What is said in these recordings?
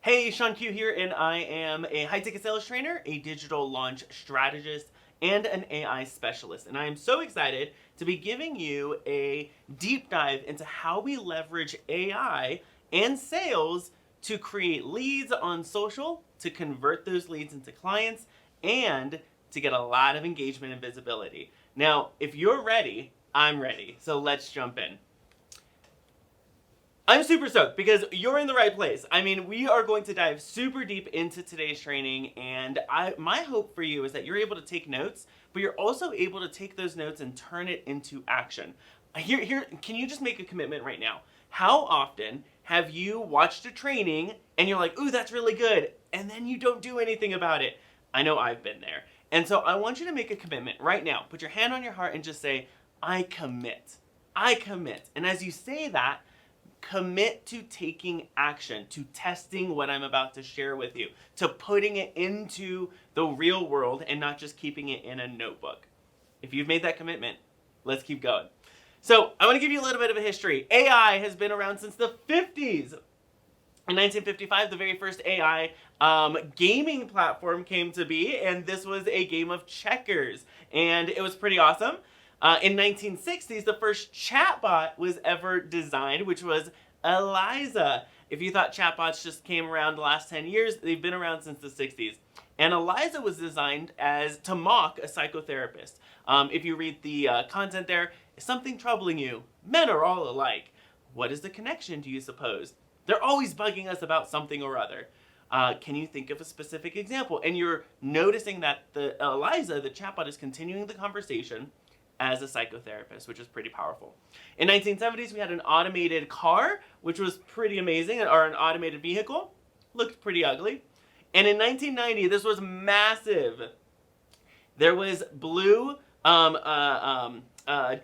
Hey, Sean Q here, and I am a high-ticket sales trainer, a digital launch strategist, and an AI specialist. And I am so excited to be giving you a deep dive into how we leverage AI and sales to create leads on social, to convert those leads into clients, and to get a lot of engagement and visibility. Now, if you're ready, I'm ready. So let's jump in. I'm super stoked because you're in the right place. I mean, we are going to dive super deep into today's training, and my hope for you is that you're able to take notes, but you're also able to take those notes and turn it into action. Here, can you just make a commitment right now? How often have you watched a training and you're like, ooh, that's really good, and then you don't do anything about it? I know I've been there. And so I want you to make a commitment right now. Put your hand on your heart and just say, I commit. I commit. And as you say that, commit to taking action, to testing what I'm about to share with you, to putting it into the real world and not just keeping it in a notebook. If you've made that commitment, let's keep going. So I want to give you a little bit of a history. AI has been around since the 50s. In 1955, the very first AI gaming platform came to be, and this was a game of checkers, and it was pretty awesome. In 1960s, the first chatbot was ever designed, which was Eliza. If you thought chatbots just came around the last 10 years, they've been around since the 60s. And Eliza was designed to mock a psychotherapist. If you read the content there, is something troubling you? Men are all alike. What is the connection, do you suppose? They're always bugging us about something or other. Can you think of a specific example? And you're noticing that the Eliza, the chatbot, is continuing the conversation as a psychotherapist, which is pretty powerful. In 1970s, we had an automated car, which was pretty amazing, or an automated vehicle. Looked pretty ugly. And in 1990, this was massive. There was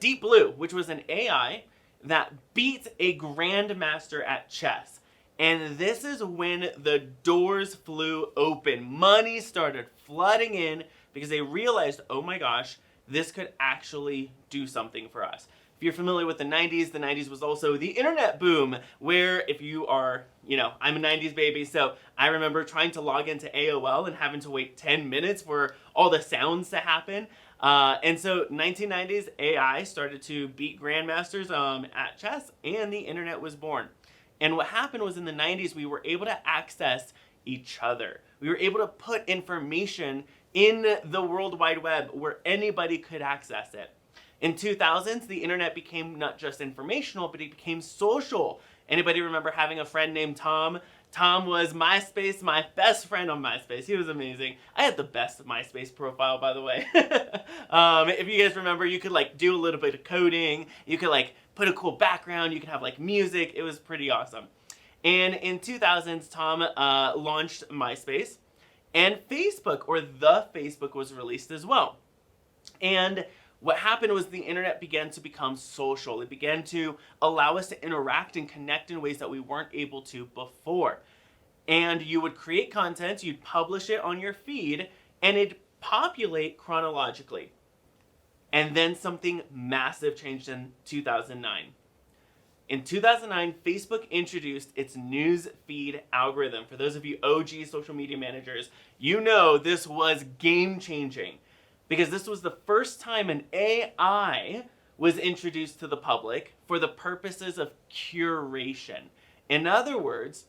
Deep Blue, which was an AI that beat a grandmaster at chess. And this is when the doors flew open. Money started flooding in because they realized, oh my gosh, this could actually do something for us. If you're familiar with the 90s was also the internet boom, where if you are, I'm a 90s baby, so I remember trying to log into AOL and having to wait 10 minutes for all the sounds to happen. And so 1990s, AI started to beat grandmasters at chess, and the internet was born. And what happened was in the 90s, we were able to access each other. We were able to put information in the World Wide Web where anybody could access it. In 2000s, the internet became not just informational, but it became social. Anybody remember having a friend named Tom? Tom was MySpace, my best friend on MySpace. He was amazing. I had the best MySpace profile, by the way. If you guys remember, you could do a little bit of coding. You could put a cool background. You could have music. It was pretty awesome. And in 2000s, Tom launched MySpace. And Facebook, or the Facebook, was released as well. And what happened was the internet began to become social. It began to allow us to interact and connect in ways that we weren't able to before. And you would create content, you'd publish it on your feed, and it'd populate chronologically. And then something massive changed in 2009. In 2009, Facebook introduced its news feed algorithm. For those of you OG social media managers, you know this was game-changing because this was the first time an AI was introduced to the public for the purposes of curation. In other words,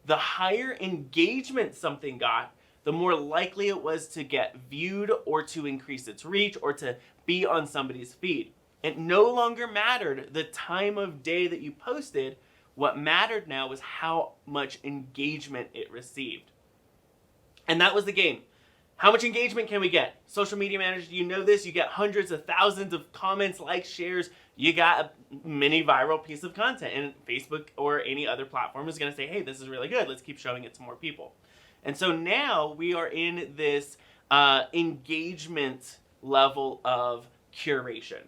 the higher engagement something got, the more likely it was to get viewed or to increase its reach or to be on somebody's feed. It no longer mattered the time of day that you posted. What mattered now was how much engagement it received. And that was the game. How much engagement can we get? Social media managers, you know this. You get hundreds of thousands of comments, likes, shares. You got a mini viral piece of content. And Facebook or any other platform is going to say, hey, this is really good. Let's keep showing it to more people. And so now we are in this engagement level of curation.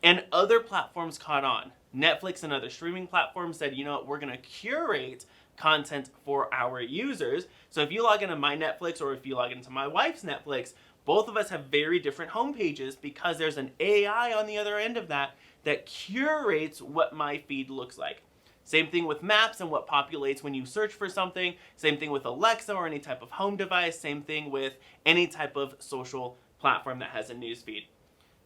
And other platforms caught on. Netflix and other streaming platforms said, you know what, we're going to curate content for our users. So if you log into my Netflix or if you log into my wife's Netflix, both of us have very different homepages because there's an AI on the other end of that that curates what my feed looks like. Same thing with maps and what populates when you search for something. Same thing with Alexa or any type of home device. Same thing with any type of social platform that has a newsfeed.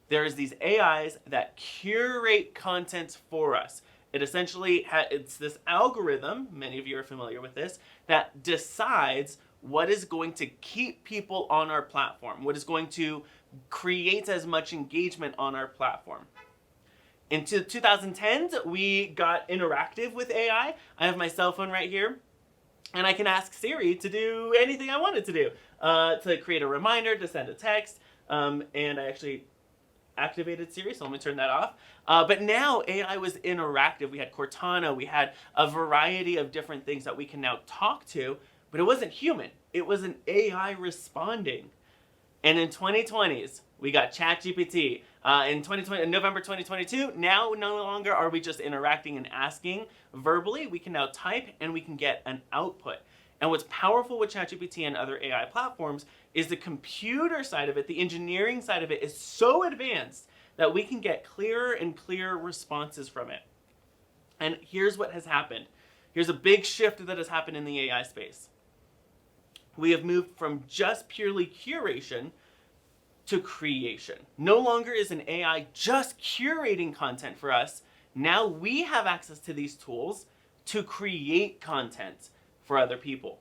There's these AIs that curate content for us. It essentially it's this algorithm, many of you are familiar with this, that decides what is going to keep people on our platform, what is going to create as much engagement on our platform. Into 2010s, we got interactive with AI. I have my cell phone right here, and I can ask Siri to do anything I wanted to do, to create a reminder, to send a text, and I actually activated Siri, so let me turn that off. But now AI was interactive. We had Cortana, we had a variety of different things that we can now talk to, but it wasn't human. It was an AI responding. And in 2020s, we got ChatGPT. In November 2022, now no longer are we just interacting and asking verbally. We can now type and we can get an output. And what's powerful with ChatGPT and other AI platforms is the computer side of it, the engineering side of it is so advanced that we can get clearer and clearer responses from it. And here's what has happened. Here's a big shift that has happened in the AI space. We have moved from just purely curation to creation. No longer is an AI just curating content for us. Now we have access to these tools to create content for other people.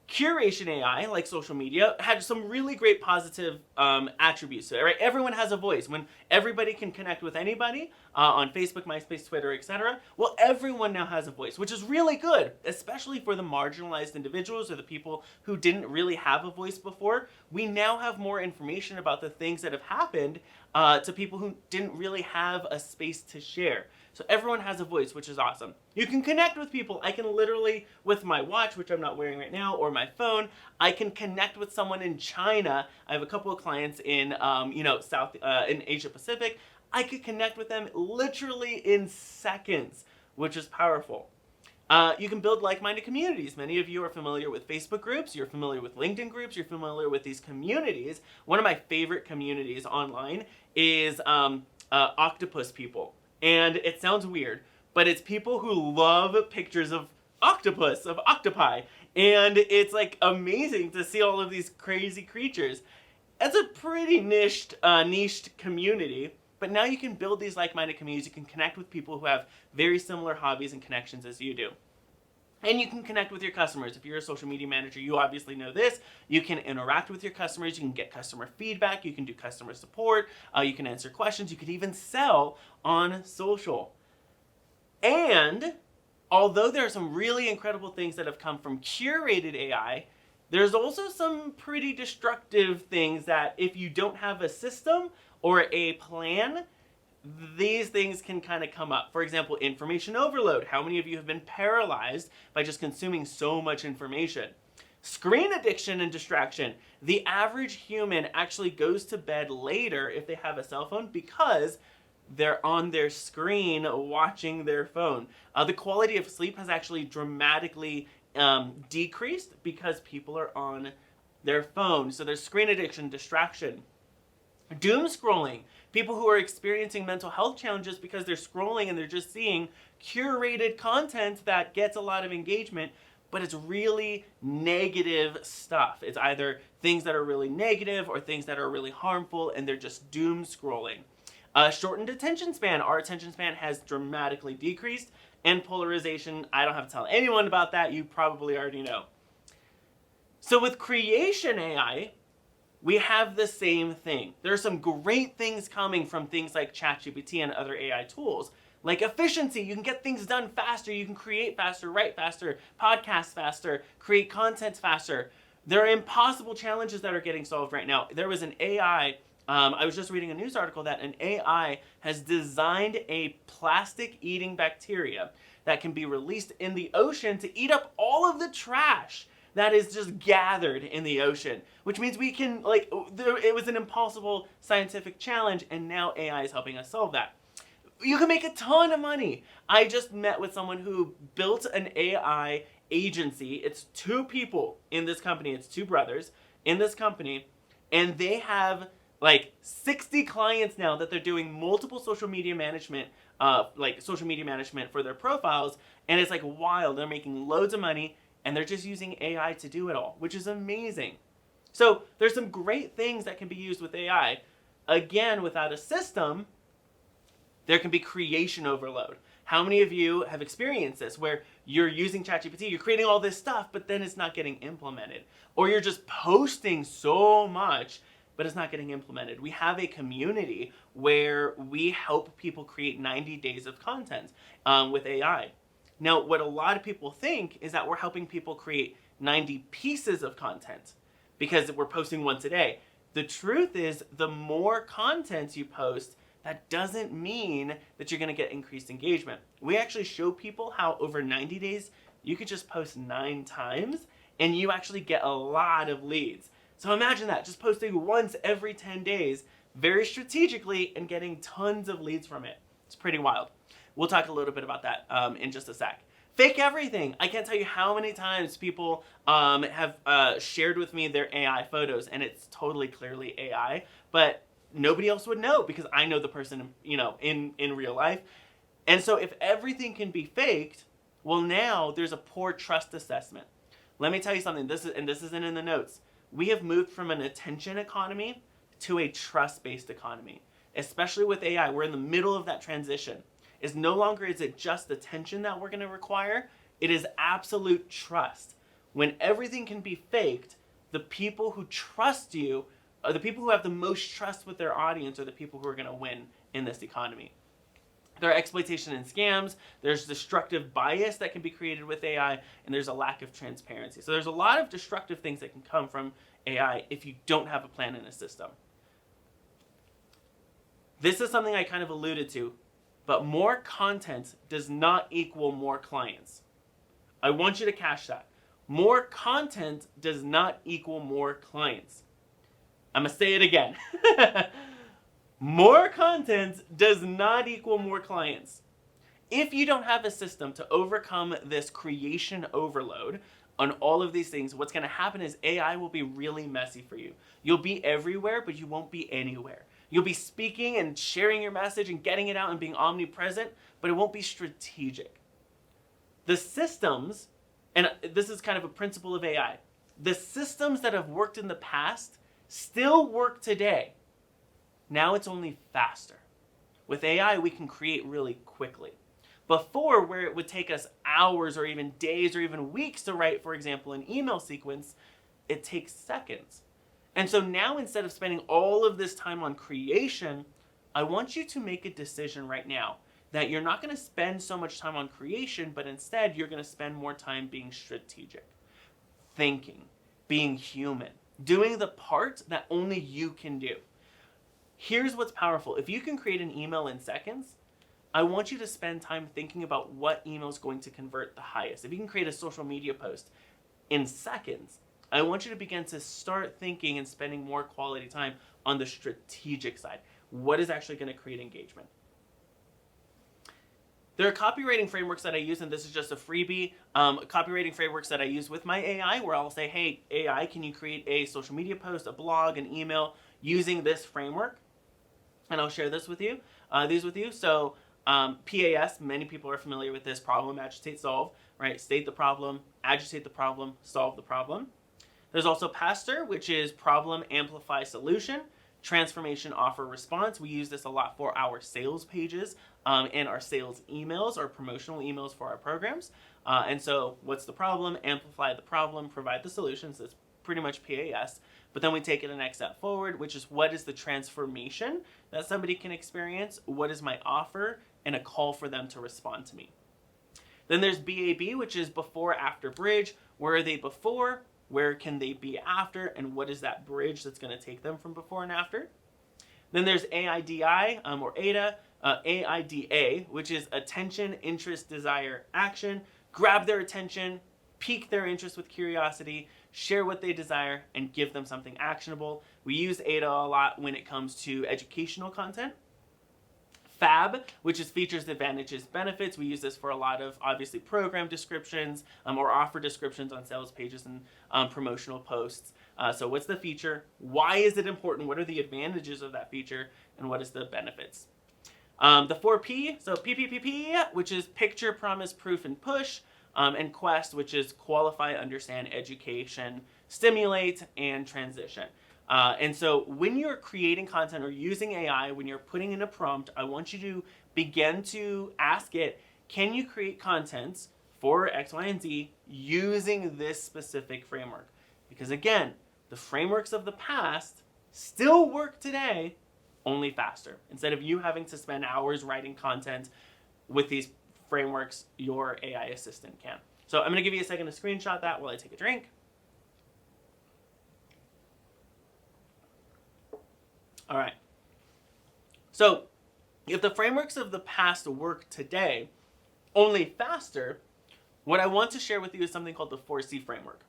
Curation AI, like social media, had some really great positive attributes to it, right? Everyone has a voice. When everybody can connect with anybody on Facebook, MySpace, Twitter, etc., well, everyone now has a voice, which is really good, especially for the marginalized individuals or the people who didn't really have a voice before. We now have more information about the things that have happened to people who didn't really have a space to share. So everyone has a voice, which is awesome. You can connect with people. I can literally, with my watch, which I'm not wearing right now, or my phone, I can connect with someone in China. I have a couple of clients in, in Asia Pacific. I could connect with them literally in seconds, which is powerful. You can build like-minded communities. Many of you are familiar with Facebook groups. You're familiar with LinkedIn groups. You're familiar with these communities. One of my favorite communities online is octopus people. And it sounds weird, but it's people who love pictures of octopus, of octopi. And it's like amazing to see all of these crazy creatures. It's a pretty niched community, but now you can build these like-minded communities. You can connect with people who have very similar hobbies and connections as you do. And you can connect with your customers. If you're a social media manager, you obviously know this. You can interact with your customers. You can get customer feedback. You can do customer support. You can answer questions. You could even sell on social. And although there are some really incredible things that have come from curated AI, there's also some pretty destructive things that if you don't have a system or a plan, these things can kind of come up. For example, information overload. How many of you have been paralyzed by just consuming so much information? Screen addiction and distraction. The average human actually goes to bed later if they have a cell phone because they're on their screen watching their phone. The quality of sleep has actually dramatically decreased because people are on their phone. So there's screen addiction, distraction. Doom scrolling. People who are experiencing mental health challenges because they're scrolling and they're just seeing curated content that gets a lot of engagement, but it's really negative stuff. It's either things that are really negative or things that are really harmful, and they're just doom scrolling. Shortened attention span. Our attention span has dramatically decreased, and polarization. I don't have to tell anyone about that. You probably already know. So with creation AI, we have the same thing. There are some great things coming from things like ChatGPT and other AI tools. Like efficiency, you can get things done faster, you can create faster, write faster, podcast faster, create content faster. There are impossible challenges that are getting solved right now. There was an AI, I was just reading a news article that an AI has designed a plastic-eating bacteria that can be released in the ocean to eat up all of the trash that is just gathered in the ocean, which means we can, it was an impossible scientific challenge, and now AI is helping us solve that. You can make a ton of money. I just met with someone who built an AI agency. It's 2 people in this company. It's 2 brothers in this company, and they have 60 clients now that they're doing multiple social media management like social media management for their profiles, and it's like wild. They're making loads of money, and they're just using AI to do it all, which is amazing. So there's some great things that can be used with AI. Again, without a system, there can be creation overload. How many of you have experienced this where you're using ChatGPT, you're creating all this stuff, but then it's not getting implemented? Or you're just posting so much, but it's not getting implemented. We have a community where we help people create 90 days of content with AI. Now, what a lot of people think is that we're helping people create 90 pieces of content because we're posting once a day. The truth is, the more content you post, that doesn't mean that you're going to get increased engagement. We actually show people how over 90 days, you could just post 9 times and you actually get a lot of leads. So imagine that, just posting once every 10 days, very strategically, and getting tons of leads from it. It's pretty wild. We'll talk a little bit about that in just a sec. Fake everything. I can't tell you how many times people have shared with me their AI photos, and it's totally clearly AI, but nobody else would know because I know the person, in real life. And so if everything can be faked, well, now there's a poor trust assessment. Let me tell you something. This isn't in the notes. We have moved from an attention economy to a trust-based economy, especially with AI. We're in the middle of that transition. Is no longer is it just attention that we're going to require, it is absolute trust. When everything can be faked, the people who trust you, are the people who have the most trust with their audience, are the people who are going to win in this economy. There are exploitation and scams, there's destructive bias that can be created with AI, and there's a lack of transparency. So there's a lot of destructive things that can come from AI if you don't have a plan and a system. This is something I kind of alluded to, but more content does not equal more clients. I want you to catch that. More content does not equal more clients. I'm going to say it again. More content does not equal more clients. If you don't have a system to overcome this creation overload on all of these things, what's going to happen is AI will be really messy for you. You'll be everywhere, but you won't be anywhere. You'll be speaking and sharing your message and getting it out and being omnipresent, but it won't be strategic. The systems, and this is kind of a principle of AI, the systems that have worked in the past still work today. Now it's only faster. With AI, we can create really quickly. Before, where it would take us hours or even days or even weeks to write, for example, an email sequence, it takes seconds. And so now, instead of spending all of this time on creation, I want you to make a decision right now that you're not going to spend so much time on creation, but instead you're going to spend more time being strategic, thinking, being human, doing the part that only you can do. Here's what's powerful. If you can create an email in seconds, I want you to spend time thinking about what email is going to convert the highest. If you can create a social media post in seconds, I want you to begin to start thinking and spending more quality time on the strategic side. What is actually going to create engagement? There are copywriting frameworks that I use, and this is just a freebie. Copywriting frameworks that I use with my AI, where I'll say, hey, AI, can you create a social media post, a blog, an email using this framework? And I'll share this with you, these with you. So PAS, many people are familiar with this: problem, agitate, solve, right? State the problem, agitate the problem, solve the problem. There's also PASTOR, which is problem, amplify, solution, transformation, offer, response. We use this a lot for our sales pages and our sales emails or promotional emails for our programs. And so what's the problem? Amplify the problem, provide the solutions. That's pretty much PAS. But then we take it a next step forward, which is what is the transformation that somebody can experience? What is my offer? And a call for them to respond to me. Then there's BAB, which is before, after, bridge. Where are they before? Where can they be after? And what is that bridge that's going to take them from before and after? Then there's AIDI, or AIDA, AIDA, which is attention, interest, desire, action. Grab their attention, pique their interest with curiosity, share what they desire, and give them something actionable. We use AIDA a lot when it comes to educational content. FAB, which is features, advantages, benefits. We use this for a lot of, obviously, program descriptions or offer descriptions on sales pages and promotional posts. So what's the feature? Why is it important? What are the advantages of that feature? And what is the benefits? The 4P, so PPPP, which is picture, promise, proof, and push, and Quest, which is qualify, understand, education, stimulate, and transition. And so when you're creating content or using AI, when you're putting in a prompt, I want you to begin to ask it, can you create content for X, Y, and Z using this specific framework? Because again, the frameworks of the past still work today, only faster. Instead of you having to spend hours writing content with these frameworks, your AI assistant can. So I'm going to give you a second to screenshot that while I take a drink. All right. So if the frameworks of the past work today, only faster, what I want to share with you is something called the 4C framework.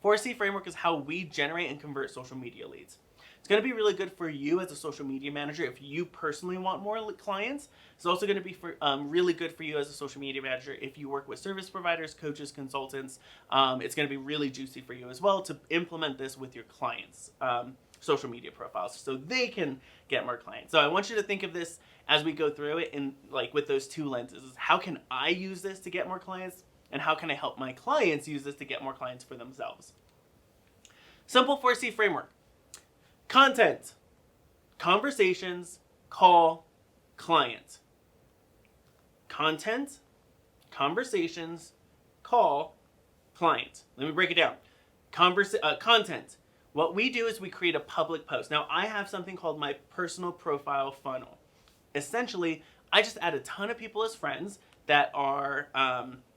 4C framework is how we generate and convert social media leads. It's going to be really good for you as a social media manager if you personally want more clients. It's also going to be really good for you as a social media manager if you work with service providers, coaches, consultants. It's going to be really juicy for you as well to implement this with your clients' social media profiles so they can get more clients. So I want you to think of this as we go through it in like with those two lenses. How can I use this to get more clients? And how can I help my clients use this to get more clients for themselves? Simple 4C framework. Content, conversations, call, client. Content, conversations, call, client. Let me break it down. Content. What we do is we create a public post. Now, I have something called my personal profile funnel. Essentially, I just add a ton of people as friends that are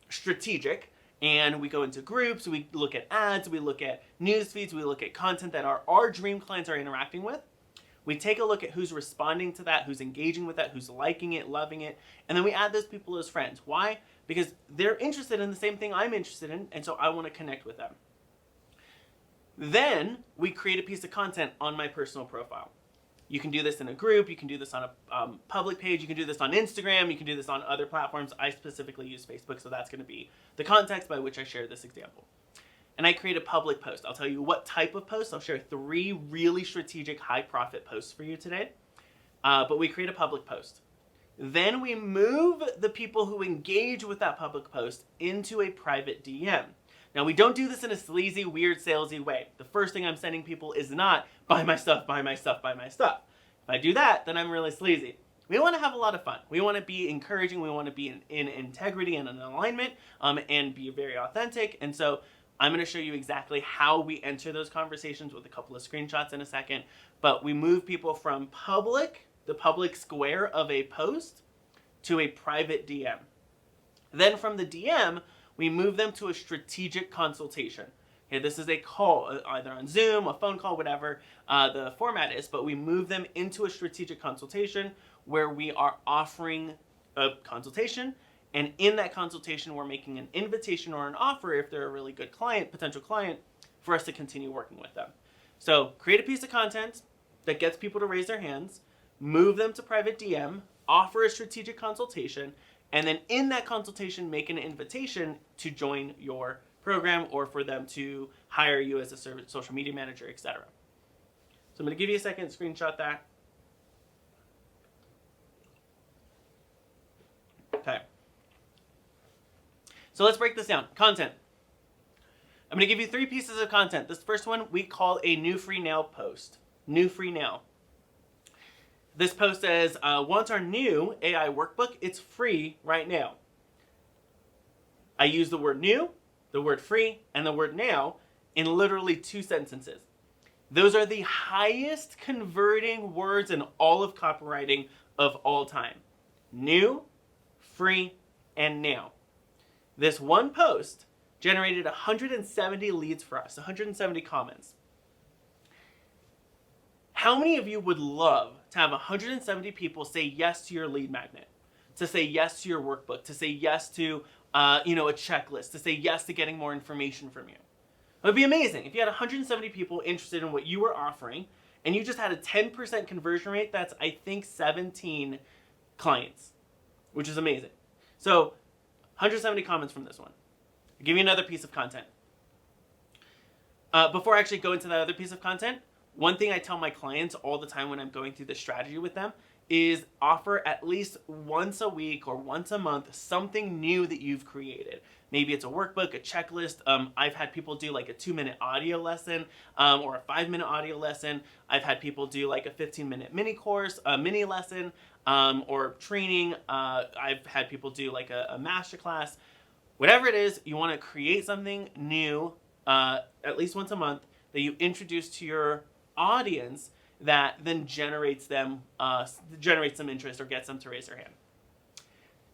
strategic, and we go into groups, we look at ads, we look at news feeds, we look at content that our dream clients are interacting with. We take a look at who's responding to that, who's engaging with that, who's liking it, loving it, and then we add those people as friends. Why? Because they're interested in the same thing I'm interested in, and so I want to connect with them. Then we create a piece of content on my personal profile. You can do this in a group, you can do this on a public page, you can do this on Instagram, you can do this on other platforms. I specifically use Facebook, so that's going to be the context by which I share this example. And I create a public post. I'll tell you what type of post. I'll share 3 really strategic high profit posts for you today. But we create a public post. Then we move the people who engage with that public post into a private DM. Now, we don't do this in a sleazy, weird, salesy way. The first thing I'm sending people is not, buy my stuff, buy my stuff, buy my stuff. If I do that, then I'm really sleazy. We want to have a lot of fun. We want to be encouraging. We want to be in integrity and in alignment and be very authentic. And so I'm going to show you exactly how we enter those conversations with a couple of screenshots in a second. But we move people from the public square of a post, to a private DM. Then from the DM, we move them to a strategic consultation. Okay, this is a call, either on Zoom, a phone call, whatever the format is, but we move them into a strategic consultation where we are offering a consultation, and in that consultation, we're making an invitation or an offer if they're a really good client, potential client, for us to continue working with them. So create a piece of content that gets people to raise their hands, move them to private DM, offer a strategic consultation, and then in that consultation, make an invitation to join your program or for them to hire you as a social media manager, etc. So I'm going to give you a second to screenshot that. Okay. So let's break this down. Content. I'm going to give you 3 pieces of content. This first one we call a new free now post. New free now. This post says, want our new AI workbook? It's free right now. I use the word new, the word free, and the word now in literally 2 sentences. Those are the highest converting words in all of copywriting of all time. New, free, and now. This one post generated 170 leads for us, 170 comments. How many of you would love to have 170 people say yes to your lead magnet, to say yes to your workbook, to say yes to a checklist, to say yes to getting more information from you? It would be amazing if you had 170 people interested in what you were offering, and you just had a 10% conversion rate. That's, I think, 17 clients, which is amazing. So 170 comments from this one. I'll give you another piece of content. Before I actually go into that other piece of content, one thing I tell my clients all the time when I'm going through this strategy with them is offer at least once a week or once a month something new that you've created. Maybe it's a workbook, a checklist. I've had people do like a 2-minute audio lesson or a 5-minute audio lesson. I've had people do like a 15-minute mini course, a mini lesson, or training. I've had people do like a masterclass. Whatever it is, you want to create something new at least once a month that you introduce to your audience that then generates some interest or gets them to raise their hand.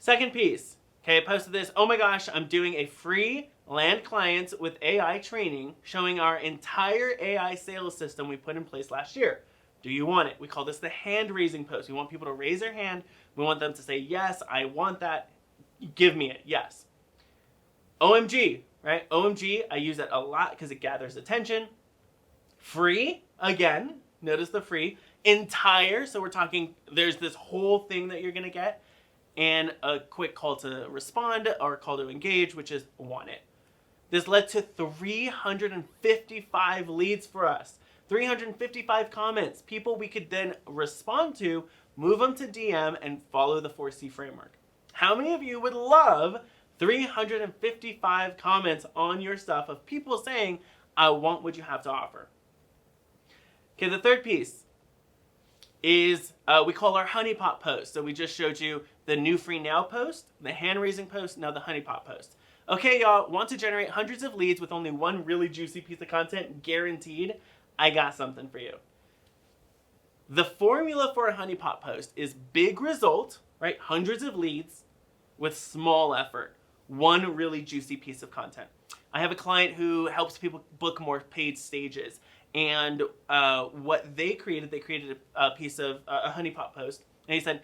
Second piece. Okay, I posted this. Oh my gosh, I'm doing a free land clients with AI training showing our entire AI sales system we put in place last year. Do you want it? We call this the hand raising post. We want people to raise their hand. We want them to say, yes, I want that. Give me it. Yes. OMG, right? OMG, I use it a lot because it gathers attention. Free, again, notice the free. Entire, so we're talking, there's this whole thing that you're going to get. And a quick call to respond or call to engage, which is want it. This led to 355 leads for us. 355 comments. People we could then respond to, move them to DM, and follow the 4C framework. How many of you would love 355 comments on your stuff of people saying, I want what you have to offer? Okay, the third piece is we call our honeypot post. So we just showed you the new free now post, the hand raising post, now the honeypot post. Okay, y'all, want to generate hundreds of leads with only one really juicy piece of content guaranteed? I got something for you. The formula for a honeypot post is big result, right? Hundreds of leads with small effort. One really juicy piece of content. I have a client who helps people book more paid stages. And what they created a piece of a honeypot post. And he said,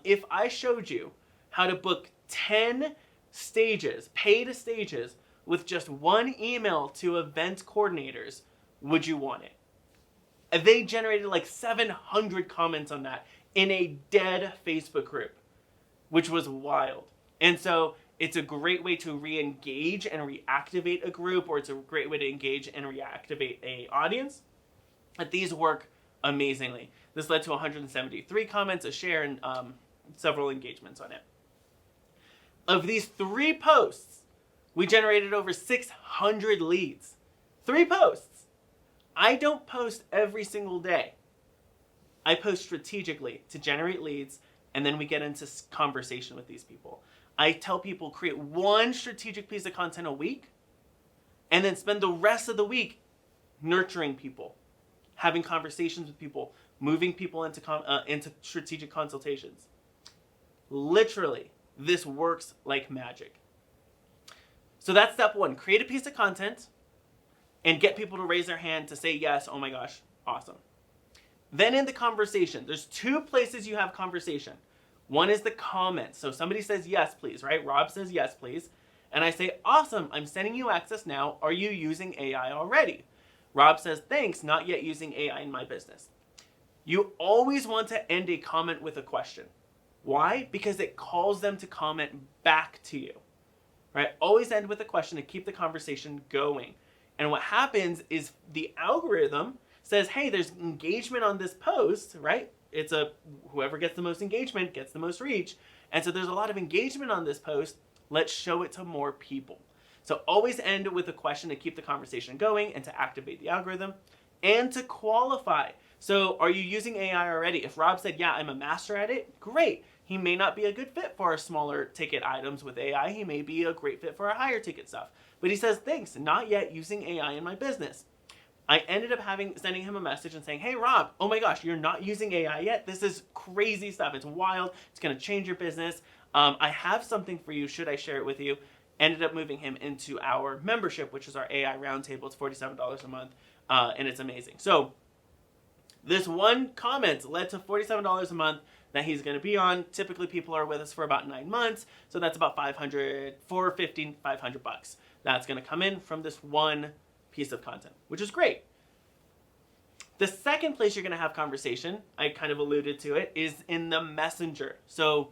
if I showed you how to book 10 stages, paid stages, with just one email to event coordinators, would you want it? And they generated like 700 comments on that in a dead Facebook group, which was wild. And so it's a great way to re-engage and reactivate a group, or it's a great way to engage and reactivate an audience. But these work amazingly. This led to 173 comments, a share, and several engagements on it. Of these 3 posts, we generated over 600 leads. 3 posts. I don't post every single day. I post strategically to generate leads, and then we get into conversation with these people. I tell people create one strategic piece of content a week, and then spend the rest of the week nurturing people, having conversations with people, moving people into strategic consultations. Literally, this works like magic. So that's step 1. Create a piece of content and get people to raise their hand to say yes, oh my gosh, awesome. Then in the conversation, there's 2 places you have conversation. One is the comments. So somebody says yes, please, right? Rob says yes, please. And I say, awesome, I'm sending you access now. Are you using AI already? Rob says, thanks, not yet using AI in my business. You always want to end a comment with a question. Why? Because it calls them to comment back to you, right? Always end with a question to keep the conversation going. And what happens is the algorithm says, hey, there's engagement on this post, right? It's whoever gets the most engagement gets the most reach. And so there's a lot of engagement on this post. Let's show it to more people. So always end with a question to keep the conversation going and to activate the algorithm and to qualify. So are you using AI already? If Rob said, yeah, I'm a master at it, great. He may not be a good fit for our smaller ticket items with AI. He may be a great fit for our higher ticket stuff. But he says, thanks, not yet using AI in my business. I ended up sending him a message and saying, hey, Rob, oh my gosh, you're not using AI yet? This is crazy stuff. It's wild. It's going to change your business. I have something for you. Should I share it with you? Ended up moving him into our membership, which is our AI Roundtable. It's $47 a month, and it's amazing. So this one comment led to $47 a month that he's going to be on. Typically, people are with us for about 9 months, so that's about $500 bucks. That's going to come in from this one piece of content, which is great. The second place you're going to have conversation, I kind of alluded to it, is in the Messenger. So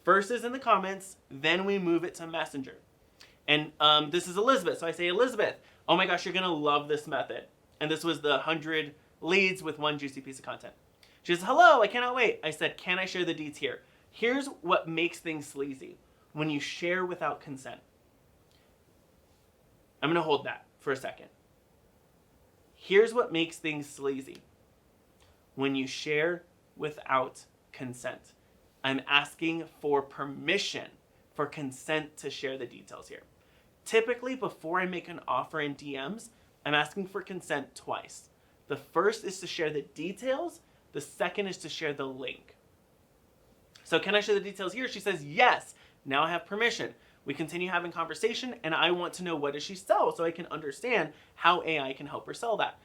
first is in the comments, then we move it to Messenger. And this is Elizabeth. So I say, Elizabeth, oh my gosh, you're going to love this method. And this was the 100 leads with one juicy piece of content. She says, hello, I cannot wait. I said, can I share the deets here? Here's what makes things sleazy. When you share without consent. I'm going to hold that for a second. Here's what makes things sleazy. When you share without consent. I'm asking for permission, for consent to share the details here. Typically, before I make an offer in DMs, I'm asking for consent twice. The first is to share the details. The second is to share the link. So can I share the details here? She says, yes. Now I have permission. We continue having conversation, and I want to know what does she sell so I can understand how AI can help her sell that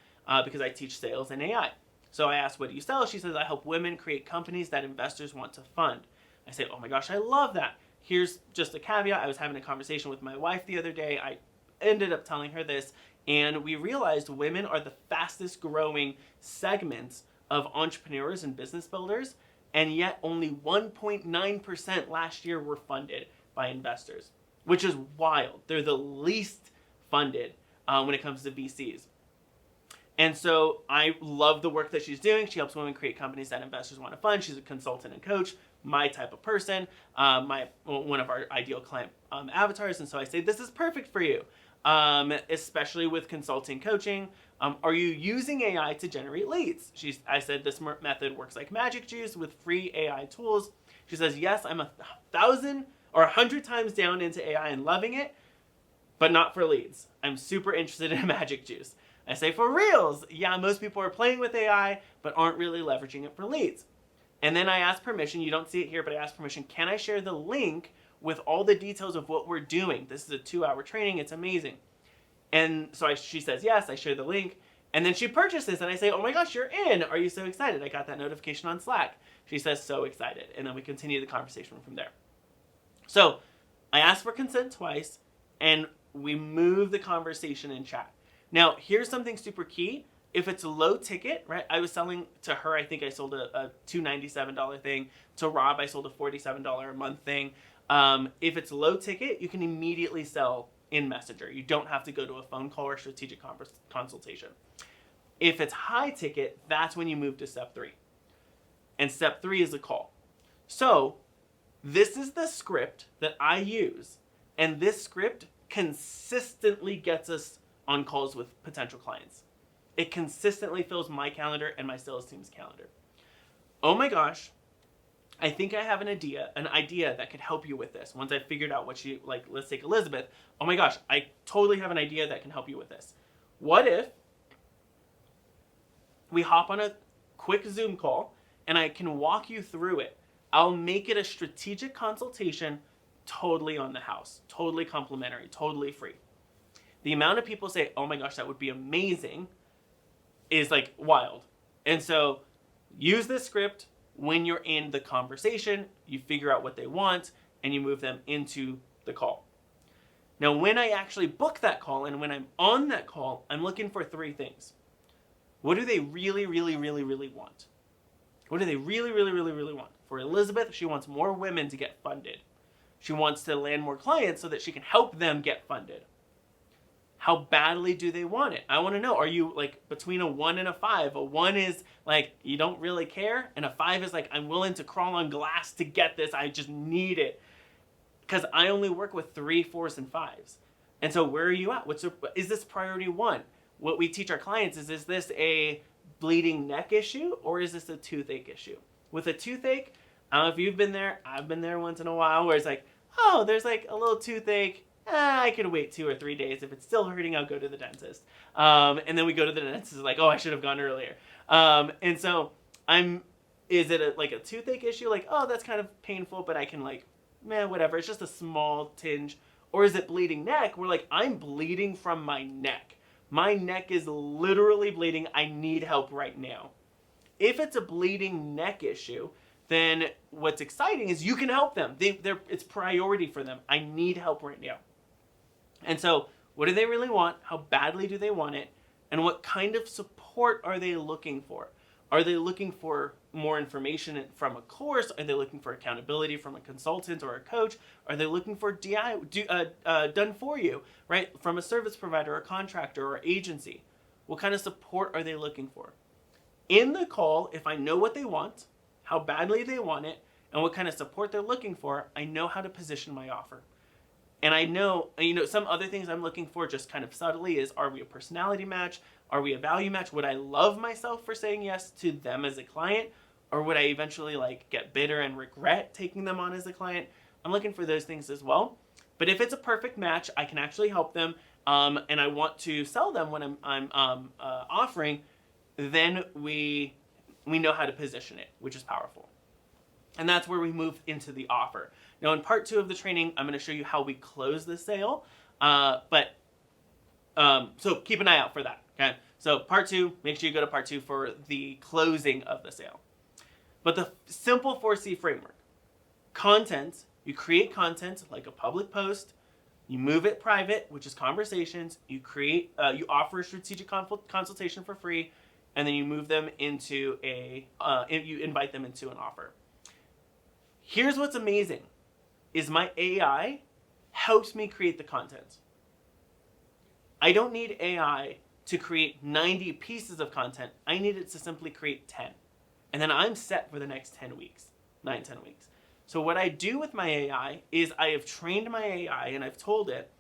because I teach sales and AI. So I asked, what do you sell? She says, I help women create companies that investors want to fund. I say, oh my gosh, I love that. Here's just a caveat. I was having a conversation with my wife the other day. I ended up telling her this, and we realized women are the fastest growing segments of entrepreneurs and business builders, and yet only 1.9% last year were funded by investors, which is wild. They're the least funded when it comes to VCs. And so I love the work that she's doing. She helps women create companies that investors want to fund. She's a consultant and coach, my type of person, one of our ideal client avatars. And so I say, this is perfect for you, especially with consulting coaching. Are you using AI to generate leads? I said, this method works like magic juice with free AI tools. She says, yes, I'm 1,000 or 100 times down into AI and loving it, but not for leads. I'm super interested in magic juice. I say, for reals, yeah, most people are playing with AI, but aren't really leveraging it for leads. And then I ask permission, you don't see it here, but I ask permission, can I share the link with all the details of what we're doing? This is a 2-hour training, it's amazing. And so she says, yes, I share the link. And then she purchases, and I say, oh my gosh, you're in. Are you so excited? I got that notification on Slack. She says, so excited. And then we continue the conversation from there. So I ask for consent twice, and we move the conversation in chat. Now, here's something super key. If it's low ticket, right? I was selling to her, I think I sold a $297 thing. To Rob, I sold a $47 a month thing. If it's low ticket, you can immediately sell in Messenger. You don't have to go to a phone call or strategic consultation. If it's high ticket, that's when you move to step 3. And step 3 is a call. So this is the script that I use. And this script consistently gets us on calls with potential clients. It consistently fills my calendar and my sales team's calendar. Oh my gosh, I think I have an idea that could help you with this. Once I figured out what she, like, let's take Elizabeth. Oh my gosh, I totally have an idea that can help you with this. What if we hop on a quick Zoom call and I can walk you through it? I'll make it a strategic consultation totally on the house, totally complimentary, totally free. The amount of people say, oh my gosh, that would be amazing, is like wild. And so use this script when you're in the conversation, you figure out what they want, and you move them into the call. Now, when I actually book that call and when I'm on that call, I'm looking for 3 things. What do they really, really, really, really want? What do they really, really, really, really want? For Elizabeth, she wants more women to get funded. She wants to land more clients so that she can help them get funded. How badly do they want it? I want to know, are you like between a 1 and a 5? A 1 is like, you don't really care. And a 5 is like, I'm willing to crawl on glass to get this. I just need it. Because I only work with 3, 4s, and 5s. And so where are you at? Is this priority 1? What we teach our clients is this a bleeding neck issue or is this a toothache issue? With a toothache, I don't know if you've been there. I've been there once in a while where it's like, oh, there's like a little toothache. I can wait 2 or 3 days. If it's still hurting, I'll go to the dentist. And then we go to the dentist, like, oh, I should have gone earlier. And so is it like a toothache issue? Like, oh, that's kind of painful, but I can like, whatever. It's just a small tinge. Or is it bleeding neck? We're like, I'm bleeding from my neck. My neck is literally bleeding. I need help right now. If it's a bleeding neck issue, then what's exciting is you can help them. It's priority for them. I need help right now. And so what do they really want? How badly do they want it? And what kind of support are they looking for? Are they looking for more information from a course? Are they looking for accountability from a consultant or a coach? Are they looking for done for you, right? From a service provider or contractor or agency? What kind of support are they looking for? In the call, if I know what they want, how badly they want it, and what kind of support they're looking for, I know how to position my offer. And I know, some other things I'm looking for just kind of subtly is, are we a personality match? Are we a value match? Would I love myself for saying yes to them as a client? Or would I eventually get bitter and regret taking them on as a client? I'm looking for those things as well. But if it's a perfect match, I can actually help them, and I want to sell them when I'm offering, then we know how to position it, which is powerful. And that's where we move into the offer. Now, in part 2 of the training, I'm going to show you how we close the sale. So keep an eye out for that. Okay. So part 2, make sure you go to part 2 for the closing of the sale. But the simple 4C framework: content. You create content like a public post. You move it private, which is conversations. You offer a strategic consultation for free, and then you move them into you invite them into an offer. Here's what's amazing, is my AI helps me create the content. I don't need AI to create 90 pieces of content. I need it to simply create 10. And then I'm set for the next 10 weeks, 10 weeks. So what I do with my AI is I have trained my AI and I've told it,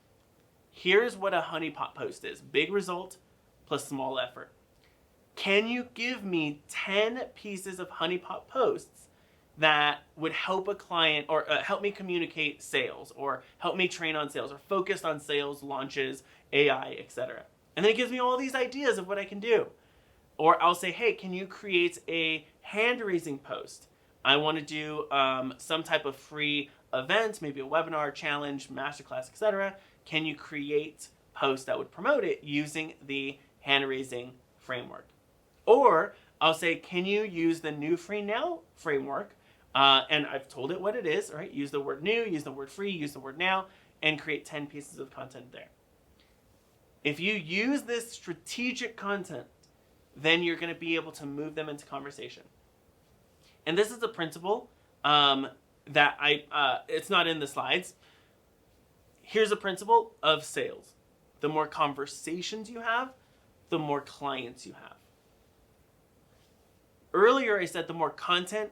here's what a honeypot post is. Big result plus small effort. Can you give me 10 pieces of honeypot posts that would help a client or help me communicate sales, or help me train on sales, or focus on sales, launches, AI, etc. And then it gives me all these ideas of what I can do. Or I'll say, hey, can you create a hand-raising post? I want to do some type of free event, maybe a webinar, challenge, masterclass, etc. Can you create posts that would promote it using the hand-raising framework? Or I'll say, can you use the New Free Now framework? And I've told it what it is, right? Use the word new, use the word free, use the word now, and create 10 pieces of content there. If you use this strategic content, then you're going to be able to move them into conversation. And this is a principle that it's not in the slides. Here's a principle of sales. The more conversations you have, the more clients you have. Earlier I said the more content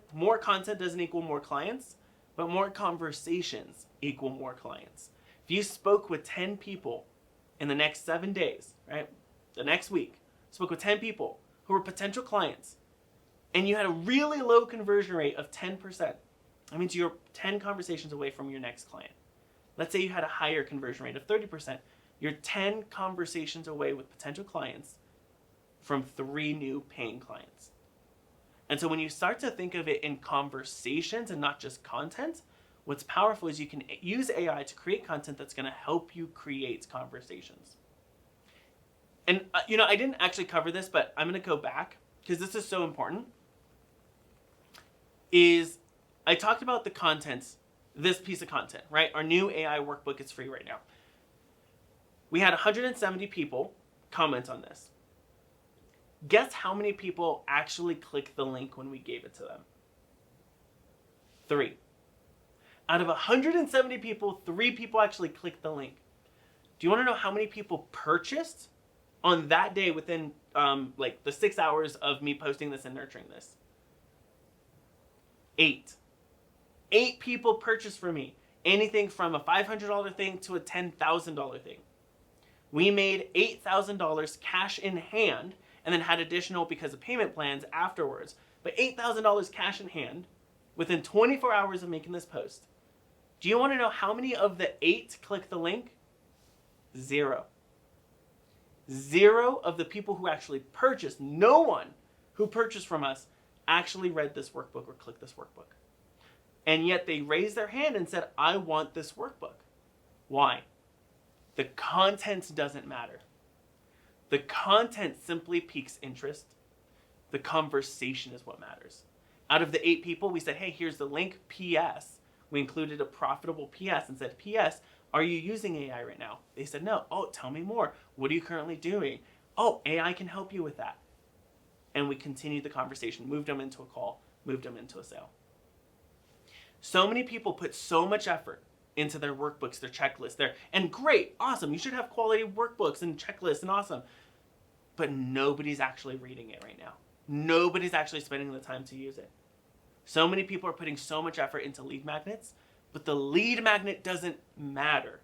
doesn't equal more clients, but more conversations equal more clients. If you spoke with 10 people in the next 7 days, right? The next week, spoke with 10 people who were potential clients, and you had a really low conversion rate of 10%. That means you're 10 conversations away from your next client. Let's say you had a higher conversion rate of 30%. You're 10 conversations away with potential clients from 3 new paying clients. And so when you start to think of it in conversations and not just content, what's powerful is you can use AI to create content that's going to help you create conversations. And, I didn't actually cover this, but I'm going to go back because this is so important. Is I talked about the contents, this piece of content, right? Our new AI workbook is free right now. We had 170 people comment on this. Guess how many people actually clicked the link when we gave it to them? 3. Out of 170 people, 3 people actually clicked the link. Do you want to know how many people purchased on that day within the 6 hours of me posting this and nurturing this? 8. 8 people purchased from me. Anything from a $500 thing to a $10,000 thing. We made $8,000 cash in hand, and then had additional because of payment plans afterwards. But $8,000 cash in hand within 24 hours of making this post. Do you want to know how many of the 8 clicked the link? 0. 0 of the people who actually purchased, no one who purchased from us actually read this workbook or clicked this workbook. And yet they raised their hand and said, I want this workbook. Why? The content doesn't matter. The content simply piques interest. The conversation is what matters. Out of the 8 people, we said, hey, here's the link, PS. We included a profitable PS and said, PS, are you using AI right now? They said, no. Oh, tell me more. What are you currently doing? Oh, AI can help you with that. And we continued the conversation, moved them into a call, moved them into a sale. So many people put so much effort into their workbooks, their checklists, and great, awesome. You should have quality workbooks and checklists and awesome. But nobody's actually reading it right now. nobody's actually spending the time to use it. So many people are putting so much effort into lead magnets, but the lead magnet doesn't matter.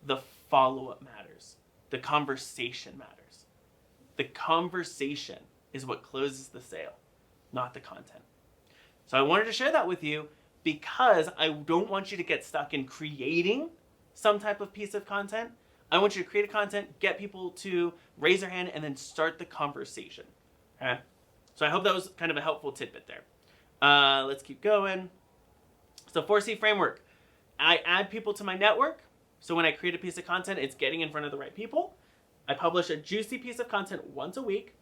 The follow-up matters. The conversation matters. The conversation is what closes the sale, not the content. So I wanted to share that with you because I don't want you to get stuck in creating some type of piece of content. I want you to create a content, get people to raise their hand, and then start the conversation. Okay? So I hope that was kind of a helpful tidbit there. Let's keep going. So 4C framework. I add people to my network. So when I create a piece of content, it's getting in front of the right people. I publish a juicy piece of content once a week.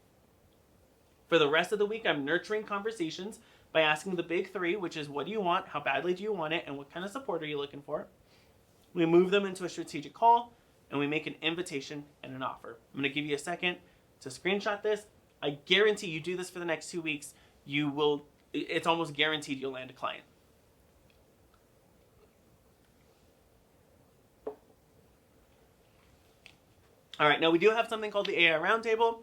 For the rest of the week, I'm nurturing conversations by asking the big three, which is what do you want, how badly do you want it, and what kind of support are you looking for. We move them into a strategic call, and we make an invitation and an offer. I'm going to give you a second to screenshot this. I guarantee you do this for the next 2 weeks, it's almost guaranteed you'll land a client. All right, now we do have something called the AI Roundtable.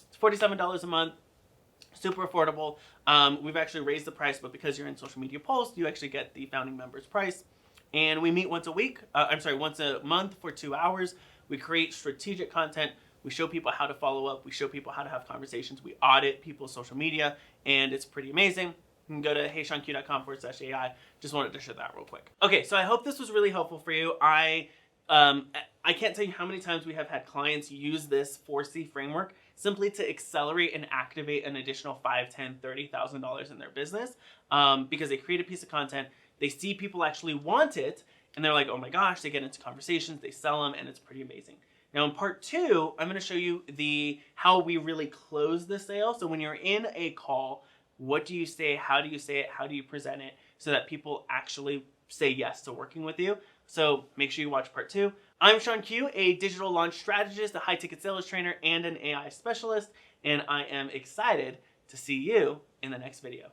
It's $47 a month, super affordable. We've actually raised the price, but because you're in social media posts, you actually get the founding members price. And we meet once a month for 2 hours. We create strategic content. We show people how to follow up. We show people how to have conversations. We audit people's social media, and it's pretty amazing. You can go to heyseanq.com/AI. Just wanted to share that real quick. Okay, so I hope this was really helpful for you. I can't tell you how many times we have had clients use this 4C framework simply to accelerate and activate an additional $5,000, $10,000, $30,000 in their business because they create a piece of content, they see people actually want it, and they're like, oh my gosh, they get into conversations, they sell them, and it's pretty amazing. Now in part 2, I'm going to show you how we really close the sale. So when you're in a call, what do you say, how do you say it, how do you present it so that people actually say yes to working with you? So make sure you watch part 2. I'm Sean Q, a digital launch strategist, a high-ticket sales trainer, and an AI specialist, and I am excited to see you in the next video.